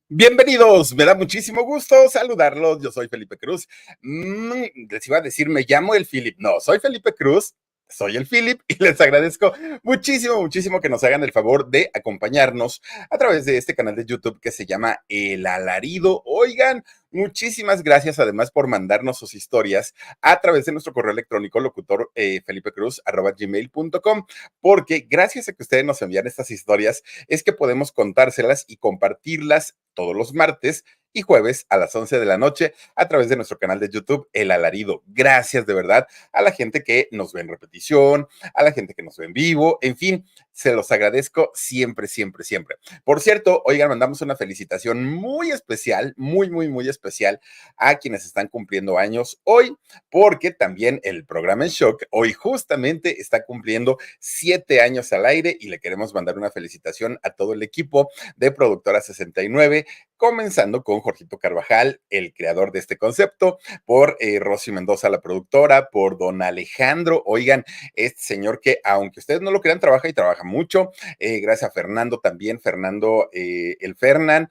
Bienvenidos, me da muchísimo gusto saludarlos. Yo soy Felipe Cruz. Les iba a decir, me llamo el Philip. No, soy Felipe Cruz, soy el Philip y les agradezco muchísimo, muchísimo que nos hagan el favor de acompañarnos a través de este canal de YouTube que se llama El Alarido. Oigan, muchísimas gracias además por mandarnos sus historias a través de nuestro correo electrónico locutor felipecruz@gmail.com, porque gracias a que ustedes nos envían estas historias es que podemos contárselas y compartirlas todos los martes y jueves a las 11 de la noche a través de nuestro canal de YouTube, El Alarido. Gracias de verdad a la gente que nos ve en repetición, a la gente que nos ve en vivo, en fin, se los agradezco siempre, siempre, siempre. Por cierto, oigan, mandamos una felicitación muy especial, muy, muy, muy especial a quienes están cumpliendo años hoy, porque también el programa En Shock hoy justamente está cumpliendo 7 años al aire y le queremos mandar una felicitación a todo el equipo de Productora 69, comenzando con Jorgito Carvajal, el creador de este concepto, por Rosy Mendoza, la productora, por don Alejandro. Oigan, este señor que, aunque ustedes no lo crean, trabaja y trabaja mucho. Gracias a Fernando también, Fernando el Fernan,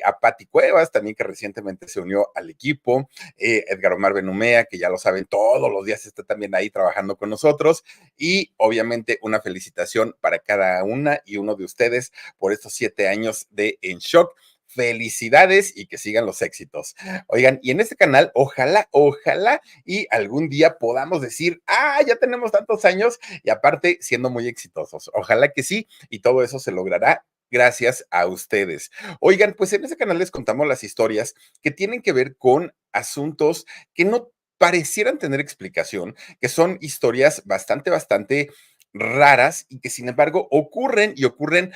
a Pati Cuevas también, que recientemente se unió al equipo, Edgar Omar Benumea, que ya lo saben, todos los días está también ahí trabajando con nosotros, y obviamente una felicitación para cada una y uno de ustedes por estos 7 años de En Shock. Felicidades y que sigan los éxitos. Oigan, y en este canal, ojalá y algún día podamos decir, ya tenemos tantos años y aparte siendo muy exitosos. Ojalá que sí, y todo eso se logrará gracias a ustedes. Oigan, pues en este canal les contamos las historias que tienen que ver con asuntos que no parecieran tener explicación, que son historias bastante raras y que sin embargo ocurren y ocurren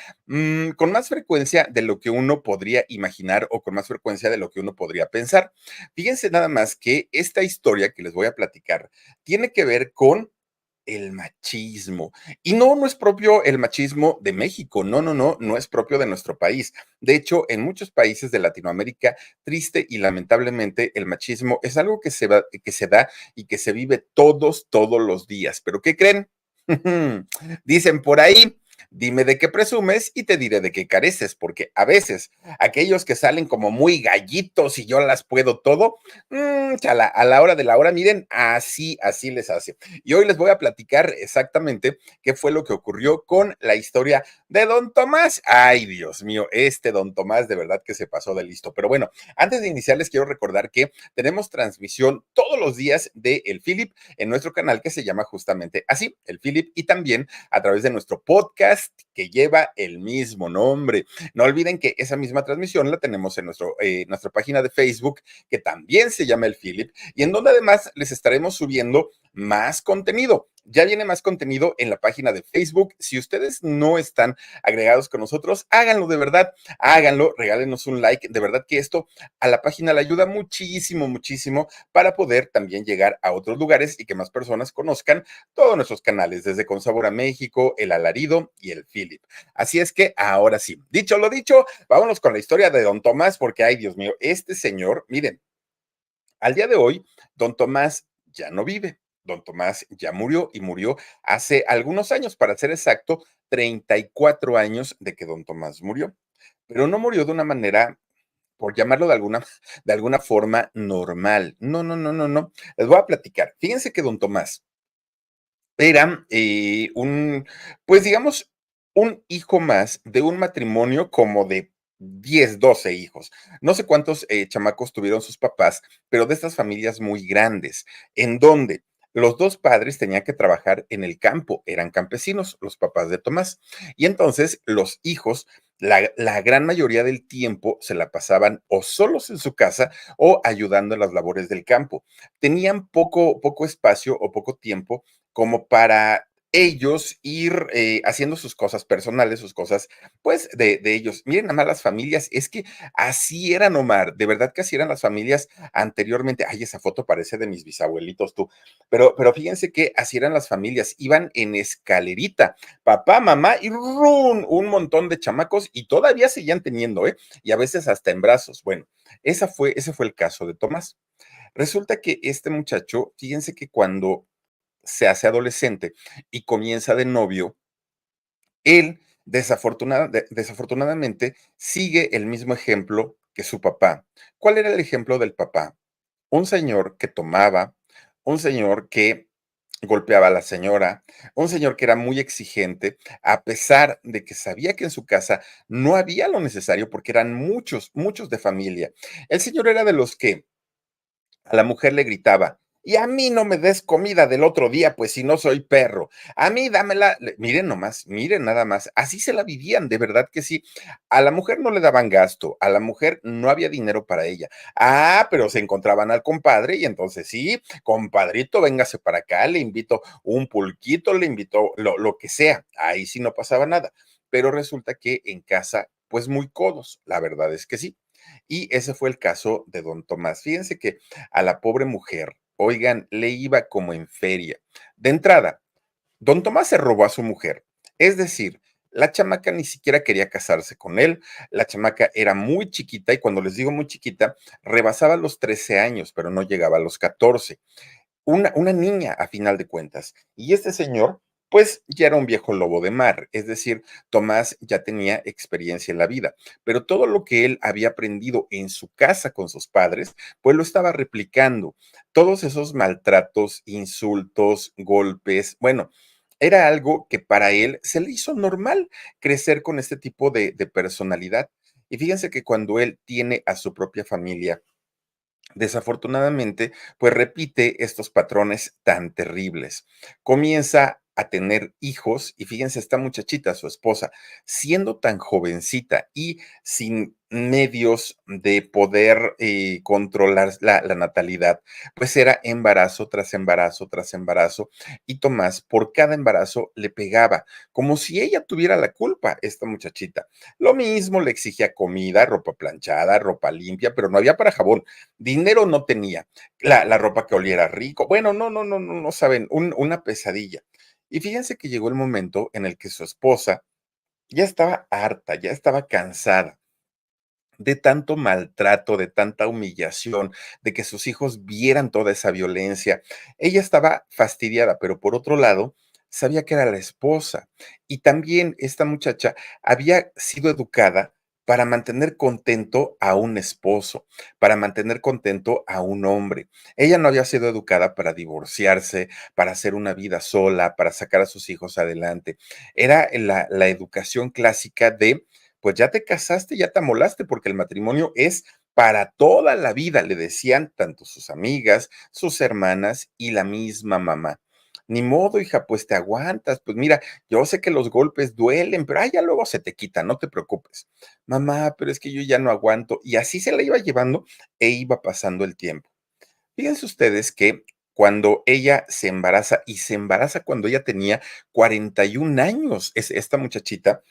con más frecuencia de lo que uno podría imaginar o con más frecuencia de lo que uno podría pensar. Fíjense nada más que esta historia que les voy a platicar tiene que ver con el machismo. Y no, no es propio el machismo de México, no es propio de nuestro país. De hecho, en muchos países de Latinoamérica, triste y lamentablemente, el machismo es algo que se da y que se vive todos los días. ¿Pero qué creen? Dicen por ahí, dime de qué presumes y te diré de qué careces, porque a veces aquellos que salen como muy gallitos y yo las puedo todo, chala, a la hora de la hora, miren, así les hace. Y hoy les voy a platicar exactamente qué fue lo que ocurrió con la historia de Don Tomás. Ay, Dios mío, este Don Tomás de verdad que se pasó de listo. Pero bueno, antes de iniciar les quiero recordar que tenemos transmisión todos los días de El Philip en nuestro canal que se llama justamente así, El Philip, y también a través de nuestro podcast que lleva el mismo nombre. No olviden que esa misma transmisión la tenemos en nuestra página de Facebook, que también se llama El Philip, y en donde además les estaremos subiendo más contenido. Ya viene más contenido en la página de Facebook. Si ustedes no están agregados con nosotros, háganlo de verdad, háganlo, regálenos un like. De verdad que esto a la página le ayuda muchísimo, muchísimo para poder también llegar a otros lugares y que más personas conozcan todos nuestros canales, desde Con Sabor a México, El Alarido y El Philip. Así es que ahora sí, dicho lo dicho, vámonos con la historia de Don Tomás, porque ay, Dios mío, este señor, miren, al día de hoy, Don Tomás ya no vive. Don Tomás ya murió y murió hace algunos años, para ser exacto, 34 años de que Don Tomás murió. Pero no murió de una manera, por llamarlo de alguna forma, normal. No. Les voy a platicar. Fíjense que Don Tomás era pues digamos, un hijo más de un matrimonio como de 10, 12 hijos. No sé cuántos chamacos tuvieron sus papás, pero de estas familias muy grandes, en donde los dos padres tenían que trabajar en el campo, eran campesinos, los papás de Tomás. Y entonces los hijos, la gran mayoría del tiempo se la pasaban o solos en su casa o ayudando en las labores del campo. Tenían poco espacio o poco tiempo como para ellos ir haciendo sus cosas personales, sus cosas, pues, de ellos. Miren, nada más las familias, es que así eran, Omar, de verdad que así eran las familias anteriormente. Ay, esa foto parece de mis bisabuelitos, tú. Pero fíjense que así eran las familias, iban en escalerita, papá, mamá y ¡rum! Un montón de chamacos y todavía seguían teniendo, ¿eh? Y a veces hasta en brazos. Bueno, ese fue el caso de Tomás. Resulta que este muchacho, fíjense que cuando se hace adolescente y comienza de novio, él Desafortunadamente, sigue el mismo ejemplo que su papá. ¿Cuál era el ejemplo del papá? Un señor que tomaba, un señor que golpeaba a la señora, un señor que era muy exigente, a pesar de que sabía que en su casa no había lo necesario porque eran muchos, muchos de familia. El señor era de los que a la mujer le gritaba, y a mí no me des comida del otro día, pues si no soy perro. A mí dámela. Miren nomás, miren nada más. Así se la vivían, de verdad que sí. A la mujer no le daban gasto, a la mujer no había dinero para ella. Ah, pero se encontraban al compadre y entonces sí, compadrito, véngase para acá, le invito un pulquito, le invito lo que sea. Ahí sí no pasaba nada. Pero resulta que en casa, pues muy codos, la verdad es que sí. Y ese fue el caso de don Tomás. Fíjense que a la pobre mujer, oigan, le iba como en feria. De entrada, don Tomás se robó a su mujer. Es decir, la chamaca ni siquiera quería casarse con él. La chamaca era muy chiquita y cuando les digo muy chiquita, rebasaba los 13 años, pero no llegaba a los 14. Una niña a final de cuentas. Y este señor, pues ya era un viejo lobo de mar, es decir, Tomás ya tenía experiencia en la vida, pero todo lo que él había aprendido en su casa con sus padres, pues lo estaba replicando. Todos esos maltratos, insultos, golpes, bueno, era algo que para él se le hizo normal crecer con este tipo de personalidad. Y fíjense que cuando él tiene a su propia familia, desafortunadamente, pues repite estos patrones tan terribles. Comienza a tener hijos y fíjense, esta muchachita, su esposa, siendo tan jovencita y sin medios de poder controlar la natalidad, pues era embarazo tras embarazo tras embarazo y Tomás por cada embarazo le pegaba, como si ella tuviera la culpa, esta muchachita. Lo mismo le exigía comida, ropa planchada, ropa limpia, pero no había para jabón. Dinero no tenía, la ropa que oliera rico. Bueno, no saben, una pesadilla. Y fíjense que llegó el momento en el que su esposa ya estaba harta, ya estaba cansada de tanto maltrato, de tanta humillación, de que sus hijos vieran toda esa violencia. Ella estaba fastidiada, pero por otro lado, sabía que era la esposa. Y también esta muchacha había sido educada para mantener contento a un esposo, para mantener contento a un hombre. Ella no había sido educada para divorciarse, para hacer una vida sola, para sacar a sus hijos adelante. Era la educación clásica de pues ya te casaste, ya te amolaste, porque el matrimonio es para toda la vida, le decían tanto sus amigas, sus hermanas y la misma mamá. Ni modo, hija, pues te aguantas. Pues mira, yo sé que los golpes duelen, pero ya luego se te quita, no te preocupes. Mamá, pero es que yo ya no aguanto. Y así se la iba llevando e iba pasando el tiempo. Fíjense ustedes que cuando ella se embaraza y se embaraza cuando ella tenía 41 años, es esta muchachita,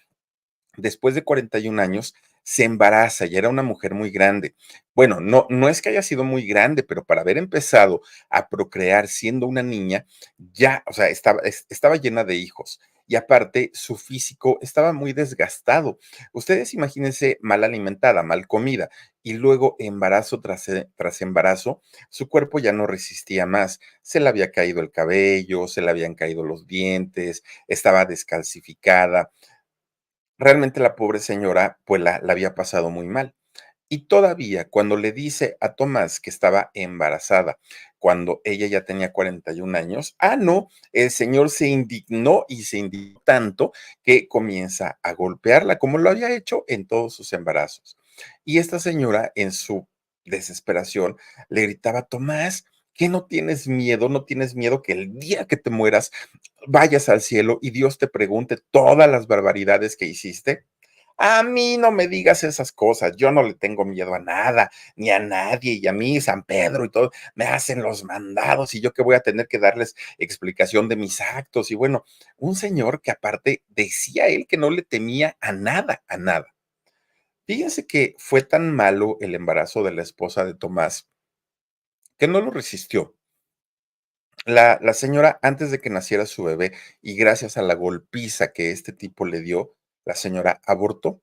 después de 41 años, se embaraza, ya era una mujer muy grande. Bueno, no es que haya sido muy grande, pero para haber empezado a procrear siendo una niña, ya, o sea, estaba llena de hijos. Y aparte, su físico estaba muy desgastado. Ustedes imagínense mal alimentada, mal comida, y luego embarazo tras embarazo, su cuerpo ya no resistía más. Se le había caído el cabello, se le habían caído los dientes, estaba descalcificada. Realmente la pobre señora, pues la había pasado muy mal. Y todavía cuando le dice a Tomás que estaba embarazada, cuando ella ya tenía 41 años, no, el señor se indignó y se indignó tanto que comienza a golpearla, como lo había hecho en todos sus embarazos. Y esta señora, en su desesperación, le gritaba, Tomás, ¿qué no tienes miedo? ¿No tienes miedo que el día que te mueras vayas al cielo y Dios te pregunte todas las barbaridades que hiciste? A mí no me digas esas cosas, yo no le tengo miedo a nada, ni a nadie, y a mí, San Pedro y todo, me hacen los mandados y yo que voy a tener que darles explicación de mis actos. Y bueno, un señor que aparte decía él que no le temía a nada, a nada. Fíjense que fue tan malo el embarazo de la esposa de Tomás que no lo resistió. La señora, antes de que naciera su bebé, y gracias a la golpiza que este tipo le dio, la señora abortó.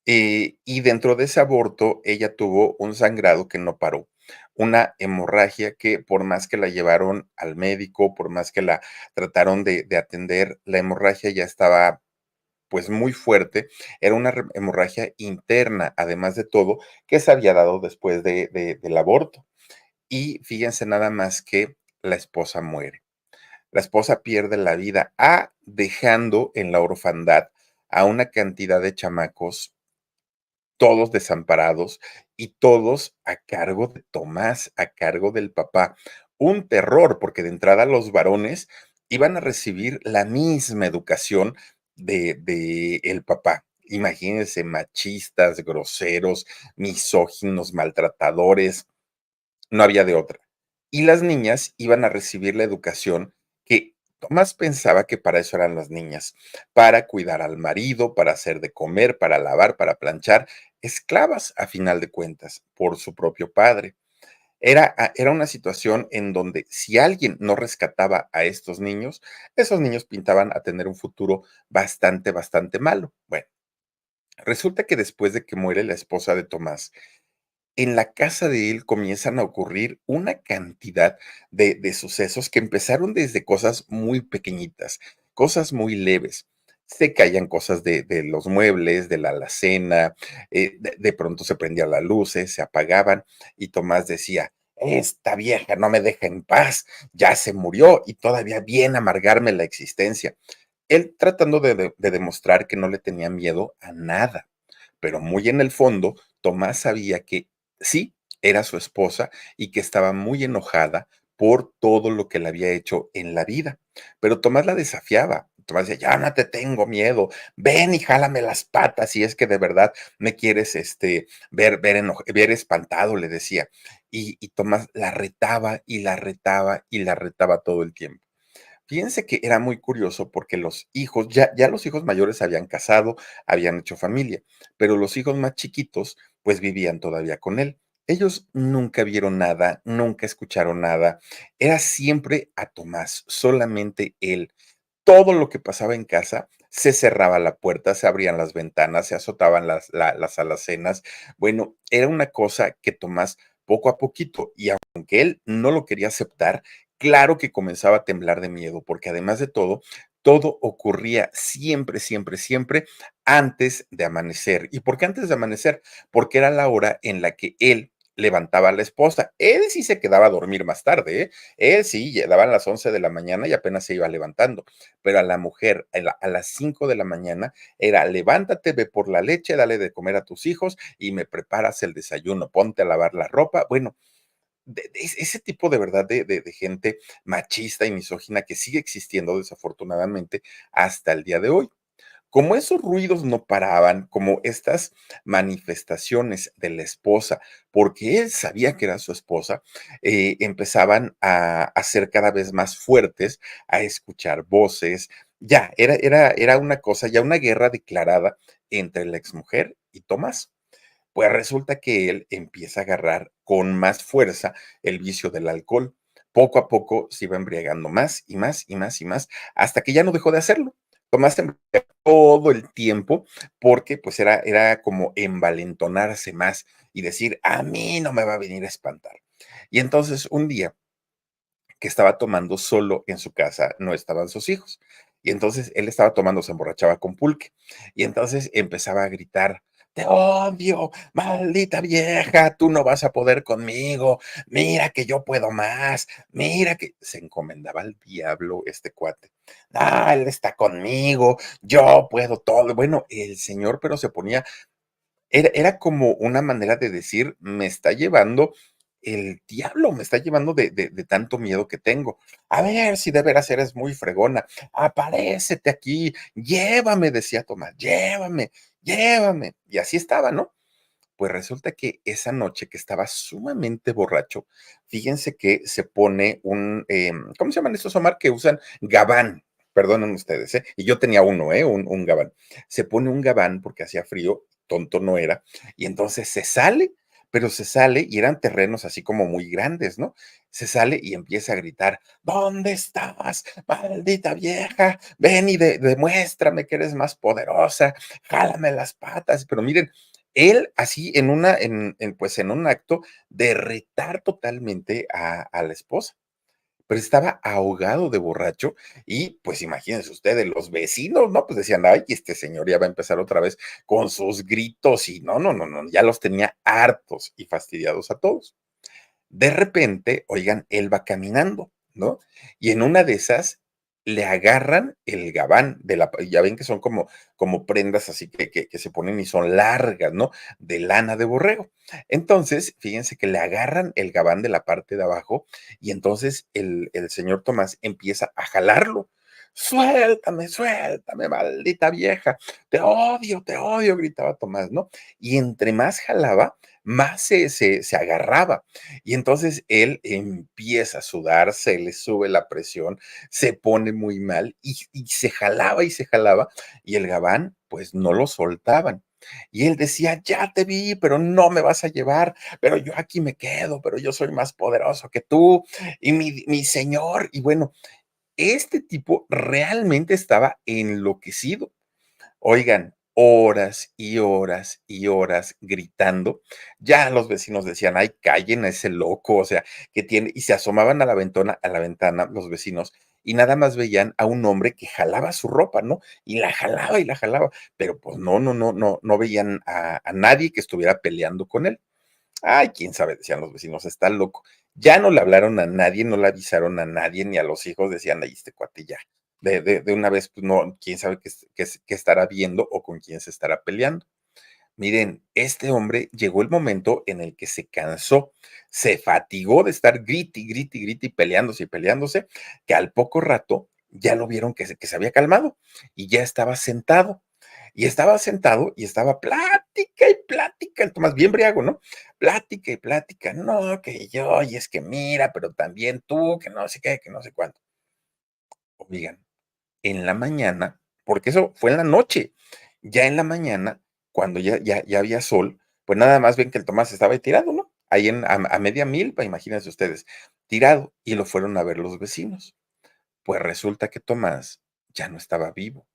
Y dentro de ese aborto, ella tuvo un sangrado que no paró, una hemorragia que por más que la llevaron al médico, por más que la trataron de atender, la hemorragia ya estaba pues muy fuerte, era una hemorragia interna, además de todo, que se había dado después del aborto. Y fíjense nada más que la esposa muere. La esposa pierde la vida, dejando en la orfandad a una cantidad de chamacos, todos desamparados y todos a cargo de Tomás, a cargo del papá. Un terror, porque de entrada los varones iban a recibir la misma educación de el papá. Imagínense, machistas, groseros, misóginos, maltratadores, no había de otra. Y las niñas iban a recibir la educación que Tomás pensaba que para eso eran las niñas, para cuidar al marido, para hacer de comer, para lavar, para planchar, esclavas a final de cuentas por su propio padre. Era una situación en donde si alguien no rescataba a estos niños, esos niños pintaban a tener un futuro bastante, bastante malo. Bueno, resulta que después de que muere la esposa de Tomás, en la casa de él comienzan a ocurrir una cantidad de sucesos que empezaron desde cosas muy pequeñitas, cosas muy leves. Se caían cosas de los muebles, de la alacena, de pronto se prendían las luces, se apagaban y Tomás decía, esta vieja no me deja en paz, ya se murió y todavía viene a amargarme la existencia. Él tratando de demostrar que no le tenía miedo a nada, pero muy en el fondo, Tomás sabía que sí, era su esposa y que estaba muy enojada por todo lo que le había hecho en la vida. Pero Tomás la desafiaba. Tomás decía, ya no te tengo miedo, ven y jálame las patas si es que de verdad me quieres ver espantado, le decía. Y Tomás la retaba y la retaba y la retaba todo el tiempo. Fíjense que era muy curioso porque los hijos, ya los hijos mayores se habían casado, habían hecho familia, pero los hijos más chiquitos, pues vivían todavía con él. Ellos nunca vieron nada, nunca escucharon nada. Era siempre a Tomás, solamente él. Todo lo que pasaba en casa, se cerraba la puerta, se abrían las ventanas, se azotaban las alacenas. Bueno, era una cosa que Tomás poco a poquito, y aunque él no lo quería aceptar, claro que comenzaba a temblar de miedo, porque además de todo, todo ocurría siempre, siempre, siempre antes de amanecer. ¿Y por qué antes de amanecer? Porque era la hora en la que él levantaba a la esposa. Él sí se quedaba a dormir más tarde, ¿eh? Él sí, daban las 11 de la mañana y apenas se iba levantando, pero a la mujer a las 5 de la mañana era levántate, ve por la leche, dale de comer a tus hijos y me preparas el desayuno, ponte a lavar la ropa. Bueno, ese tipo de verdad de gente machista y misógina que sigue existiendo desafortunadamente hasta el día de hoy. Como esos ruidos no paraban, como estas manifestaciones de la esposa, porque él sabía que era su esposa, empezaban a ser cada vez más fuertes, a escuchar voces. Ya, era una cosa, ya una guerra declarada entre la exmujer y Tomás. Pues resulta que él empieza a agarrar con más fuerza el vicio del alcohol. Poco a poco se iba embriagando más y más y más y más, hasta que ya no dejó de hacerlo. Tomás se embriagaba todo el tiempo porque pues era como envalentonarse más y decir, a mí no me va a venir a espantar. Y entonces un día que estaba tomando solo en su casa, no estaban sus hijos. Y entonces él estaba tomando, se emborrachaba con pulque. Y entonces empezaba a gritar, te odio, maldita vieja, tú no vas a poder conmigo, mira que yo puedo más, mira que se encomendaba al diablo este cuate. Ah, él está conmigo, yo puedo todo. Bueno, el señor, pero se ponía era como una manera de decir, me está llevando el diablo, me está llevando de tanto miedo que tengo. A ver si de veras eres muy fregona, aparécete aquí, llévame, decía Tomás, llévame, llévame. Y así estaba, ¿no? Pues resulta que esa noche que estaba sumamente borracho, fíjense que se pone ¿cómo se llaman estos, Omar? Que usan gabán, perdonen ustedes, ¿eh? Y yo tenía uno, ¿eh? Un gabán. Se pone un gabán porque hacía frío, tonto no era, y entonces se sale, pero se sale y eran terrenos así como muy grandes, ¿no? Se sale y empieza a gritar, ¿dónde estás, maldita vieja? Ven y demuéstrame que eres más poderosa, jálame las patas. Pero miren, él así pues en un acto de retar totalmente a la esposa. pero estaba ahogado de borracho y pues imagínense ustedes, los vecinos, ¿no? Pues decían, ay, este señor ya va a empezar otra vez con sus gritos y no, no, no, no, ya los tenía hartos y fastidiados a todos. De repente, oigan, él va caminando, ¿no? Y en una de esas le agarran el gabán de la, ya ven que son como prendas así que se ponen y son largas, ¿no? De lana de borrego. Entonces, fíjense que le agarran el gabán de la parte de abajo y entonces el señor Tomás empieza a jalarlo. Suéltame, suéltame, maldita vieja. Te odio, gritaba Tomás, ¿no? Y entre más jalaba, más se agarraba. Y entonces él empieza a sudar, se le sube la presión, se pone muy mal y se jalaba y el gabán pues no lo soltaban. Y él decía, ya te vi, pero no me vas a llevar, pero yo aquí me quedo, pero yo soy más poderoso que tú y mi señor. Y bueno, este tipo realmente estaba enloquecido. Oigan, horas y horas y horas gritando. Ya los vecinos decían: "Ay, callen a ese loco", o sea, que tiene y se asomaban a la ventana los vecinos, y nada más veían a un hombre que jalaba su ropa, ¿no? Y la jalaba, pero, pues, no veían a nadie que estuviera peleando con él. Ay, quién sabe, decían los vecinos, está loco. Ya no le hablaron a nadie, no le avisaron a nadie, ni a los hijos, decían, ahí este cuate ya. De una vez, pues no, quién sabe qué estará viendo o con quién se estará peleando. Miren, este hombre llegó el momento en el que se cansó, se fatigó de estar grite, y grite, y grite, y peleándose, que al poco rato ya lo vieron que se había calmado y ya estaba sentado. Y estaba sentado y estaba plática y plática, el Tomás bien briago, ¿no? Plática y plática, no, que yo, y es que mira, pero también tú, que no sé qué, que no sé cuánto. Oigan, en la mañana, porque eso fue en la noche, ya en la mañana, cuando ya había sol, pues nada más ven que el Tomás estaba ahí tirado, ¿no? Ahí a media milpa, imagínense ustedes, tirado, y lo fueron a ver los vecinos. Pues resulta que Tomás ya no estaba vivo,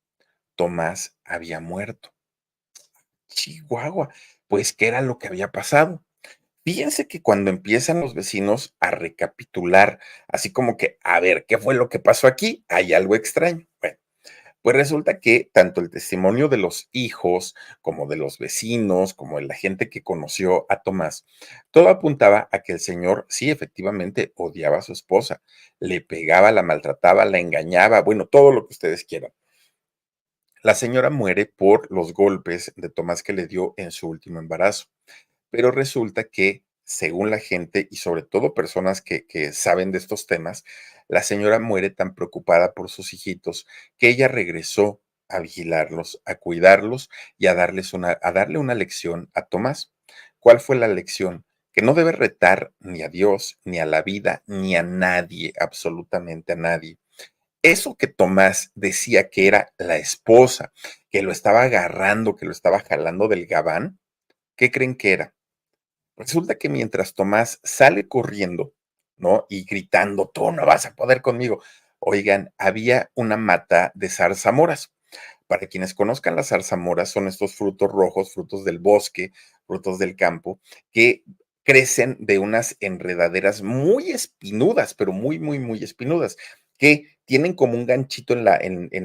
Tomás había muerto. Chihuahua, pues, ¿qué era lo que había pasado? Fíjense que cuando empiezan los vecinos a recapitular, así como que, a ver, ¿qué fue lo que pasó aquí? Hay algo extraño. Bueno, pues resulta que tanto el testimonio de los hijos, como de los vecinos, como de la gente que conoció a Tomás, todo apuntaba a que el señor sí, efectivamente, odiaba a su esposa, le pegaba, la maltrataba, la engañaba, bueno, todo lo que ustedes quieran. La señora muere por los golpes de Tomás que le dio en su último embarazo. Pero resulta que, según la gente y sobre todo personas que saben de estos temas, la señora muere tan preocupada por sus hijitos que ella regresó a vigilarlos, a cuidarlos y a darle una lección a Tomás. ¿Cuál fue la lección? Que no debe retar ni a Dios, ni a la vida, ni a nadie, absolutamente a nadie. Eso que Tomás decía que era la esposa, que lo estaba agarrando, que lo estaba jalando del gabán, ¿qué creen que era? Resulta que mientras Tomás sale corriendo, ¿no? Y gritando, tú no vas a poder conmigo. Oigan, había una mata de zarzamoras. Para quienes conozcan las zarzamoras, son estos frutos rojos, frutos del bosque, frutos del campo, que crecen de unas enredaderas muy espinudas, pero muy, muy, muy espinudas, que tienen como un ganchito en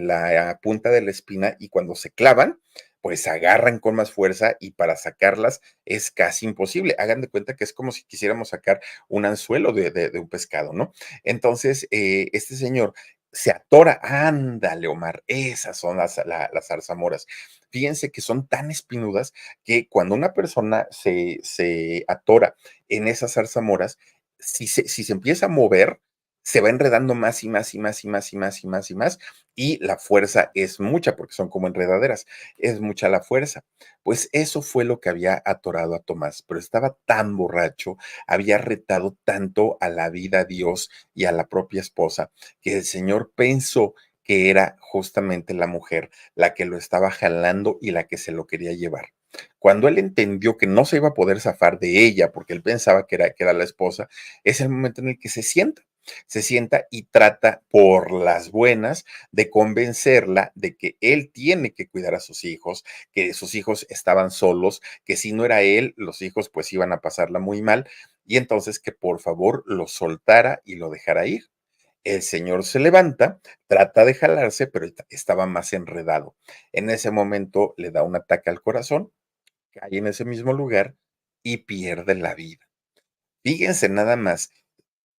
la punta de la espina y cuando se clavan, pues agarran con más fuerza y para sacarlas es casi imposible. Hagan de cuenta que es como si quisiéramos sacar un anzuelo de un pescado, ¿no? Entonces, este señor se atora, ándale, Omar, esas son las zarzamoras. Fíjense que son tan espinudas que cuando una persona se atora en esas zarzamoras, si se empieza a mover, se va enredando más y más y más y más y más y más y más, y la fuerza es mucha, porque son como enredaderas, es mucha la fuerza. Pues eso fue lo que había atorado a Tomás, pero estaba tan borracho, había retado tanto a la vida, a Dios y a la propia esposa, que el Señor pensó que era justamente la mujer la que lo estaba jalando y la que se lo quería llevar. Cuando él entendió que no se iba a poder zafar de ella, porque él pensaba que era la esposa, es el momento en el que se sienta y trata por las buenas de convencerla de que él tiene que cuidar a sus hijos, que sus hijos estaban solos, que si no era él, los hijos pues iban a pasarla muy mal y entonces que por favor lo soltara y lo dejara ir. El señor se levanta, trata de jalarse, pero estaba más enredado. En ese momento le da un ataque al corazón, cae en ese mismo lugar y pierde la vida. Fíjense nada más,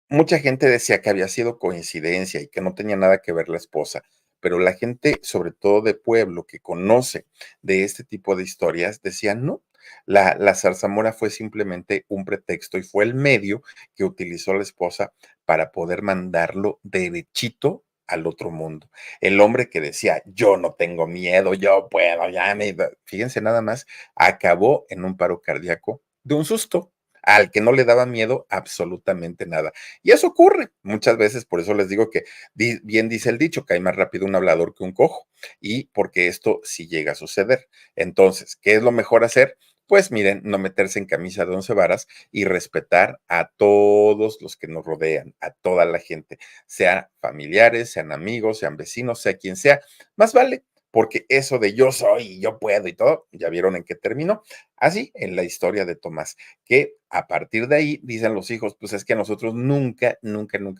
mucha gente decía que había sido coincidencia y que no tenía nada que ver la esposa, pero la gente, sobre todo de pueblo, que conoce de este tipo de historias, decía no. La zarzamora fue simplemente un pretexto y fue el medio que utilizó la esposa para poder mandarlo derechito al otro mundo. El hombre que decía, yo no tengo miedo, yo puedo, ya me... Fíjense nada más, acabó en un paro cardíaco de un susto al que no le daba miedo absolutamente nada. Y eso ocurre muchas veces, por eso les digo que bien dice el dicho, que hay más rápido un hablador que un cojo, y porque esto sí llega a suceder. Entonces, ¿qué es lo mejor hacer? Pues miren, no meterse en camisa de 11 varas y respetar a todos los que nos rodean, a toda la gente, sean familiares, sean amigos, sean vecinos, sea quien sea, más vale, porque eso de yo soy y yo puedo y todo, ya vieron en qué terminó. Así en la historia de Tomás, que a partir de ahí dicen los hijos, pues es que nosotros nunca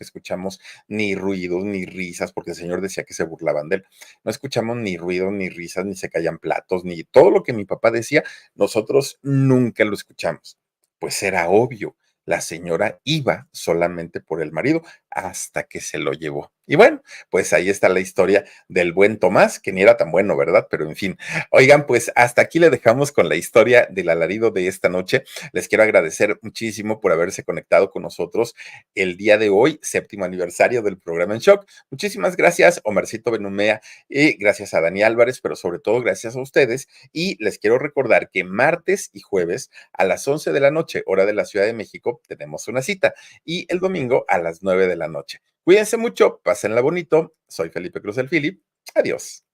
escuchamos ni ruidos ni risas, porque el señor decía que se burlaban de él. No escuchamos ni ruidos ni risas, ni se caían platos, ni todo lo que mi papá decía, nosotros nunca lo escuchamos. Pues era obvio, la señora iba solamente por el marido hasta que se lo llevó. Y bueno, pues ahí está la historia del buen Tomás, que ni era tan bueno, ¿verdad? Pero en fin, oigan, pues hasta aquí le dejamos con la historia del alarido de esta noche. Les quiero agradecer muchísimo por haberse conectado con nosotros el día de hoy, séptimo aniversario del programa En Shock. Muchísimas gracias, Omarcito Benumea, y gracias a Dani Álvarez, pero sobre todo gracias a ustedes. Y les quiero recordar que martes y jueves a las 11 de la noche, hora de la Ciudad de México, tenemos una cita. Y el domingo a las 9 de la noche. Cuídense mucho, pásenla bonito. Soy Felipe Cruz el Philip. Adiós.